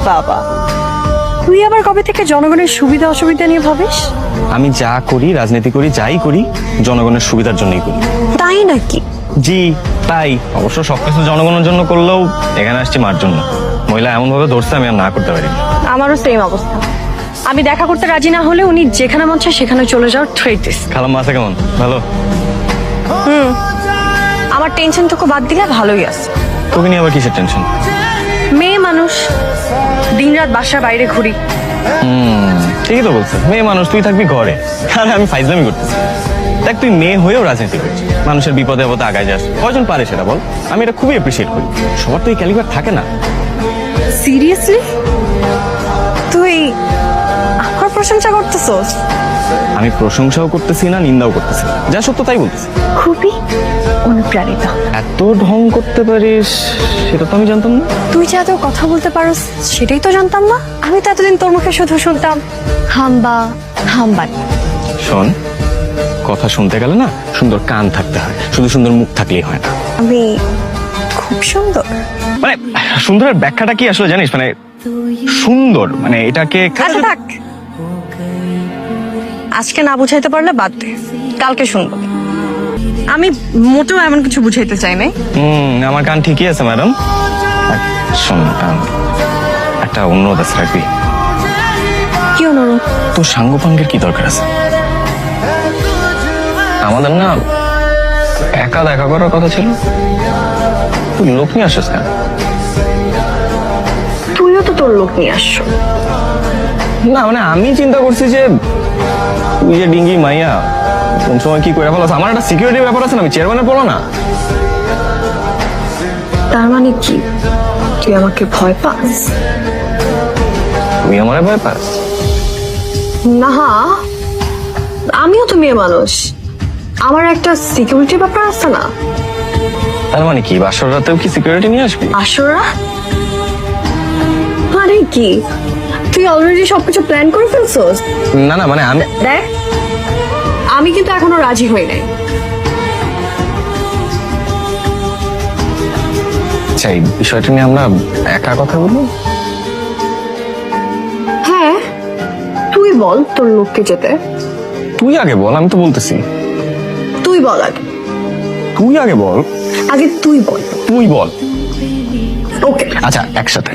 বাবা, তুই আবার কবে থেকে জনগণের সুবিধা অসুবিধা নিয়ে ভাবিস? আমি যা করি, রাজনীতি করি, যাই করি জনগণের সুবিধার জন্যই করি। তাই নাকি? জি তাই। অবশ্য সবকিছু জনগণের জন্য করলেও এখানে আসছি মার জন্য। মহিলা এমন ভাবে ধরছে আমি আর না করতে পারি। আমারও সেম অবস্থা। আমি দেখা করতে রাজি না হলে উনি যেখানে মন চায় সেখানে চলে যাওয়ার থ্রেট দিস। খালাম্মা আছে কেমন? ভালো? আমার টেনশন তোকে বাদ দিলে ভালোই আছে। তোকে নিয়ে আবার কিসের টেনশন? মেয়ে মানুষ, দিনরাত বাসার বাইরে ঘুরি। ঠিকই তো বলছে, মেয়ে মানুষ, তুই থাকবি ঘরে আর আমি ফাইজলামি করতেছি। দেখ তুই মেয়ে হয়েও রাজনীতি করছিস, মানুষের বিপদে আপদে আগায় যাস, কয়জন পারে সেটা বল? আমি এটা খুবই অ্যাপ্রিসিয়েট করি। সবার তো এই ক্যালিবার থাকে না। সিরিয়াসলি তুই আমার প্রশংসা করতেছস? আমি প্রশংসাও করতেছি না, নিন্দাও করতেছি না, যা সত্য তাই বলতেছি। খুবই অনুপ্রাণিত। এত ঢং করতে পারিস সেটা তো আমি জানতাম না। তুই যে এত কথা বলতে পারস সেটাই তো জানতাম না। আমি তো এতদিন তোর মুখে শুধু শুনতাম হাম্বা হাম্বা। শোন, কথা শুনতে গেলে না সুন্দর কান থাকতে হয়, শুধু সুন্দর মুখ থাকলেই হয় না। আমি খুব সুন্দর? মানে সুন্দরের ব্যাখ্যাটা কি আসলে জানিস? মানে সুন্দর মানে এটাকে আচ্ছা থাক, আজকে না বুঝাইতে পারলে বাদ দে, কালকে শুনবো। আমি মোটেও এমন কিছু বুঝাইতে চাই নাই। আমার কান ঠিকই আছে ম্যাডাম। শোন, একটা অনুরোধ আছে, রাখবি? কি অনুরোধ? তোর সাঙ্গপাঙ্গের কি দরকার আছে? আমাদের না একা দেখা করার কথা ছিল। তুই লোক নিয়ে আসিস কেন? তুইও তো তোর লোক নিয়ে আসছো। না মানে আমি চিন্তা করছি যে তুই যে ডিঙ্গি মাইয়া কোন সময় কি করে ফেলাস, আমার একটা সিকিউরিটির ব্যাপার আছে না, আমি চেয়ারম্যানের বলো না। তার মানে কি তুই আমাকে ভয় পাস? তুই আমারে ভয় পাস? না, আমিও তো মেয়ে মানুষ, আমার একটা সিকিউরিটির ব্যাপার আছে না। তার মানে কি বাসর রাতেও কি সিকিউরিটি নিয়ে আসবি? আসরা মানে কি তুই অলরেডি সবকিছু প্ল্যান করে ফেলছস? না না মানে আমি দেখ, আমি কিন্তু এখনো রাজি হই নাই। আচ্ছা, এই বিষয়টা নিয়ে আমরা একা কথা বলবো। হ্যাঁ, তুই বল তোর লোককে যেতে। তুই আগে বল, আমি তো বলতেছি। তুই বল আগে। তুই আগে বল। আগে তুই বল। তুই বল। ওকে আচ্ছা একসাথে।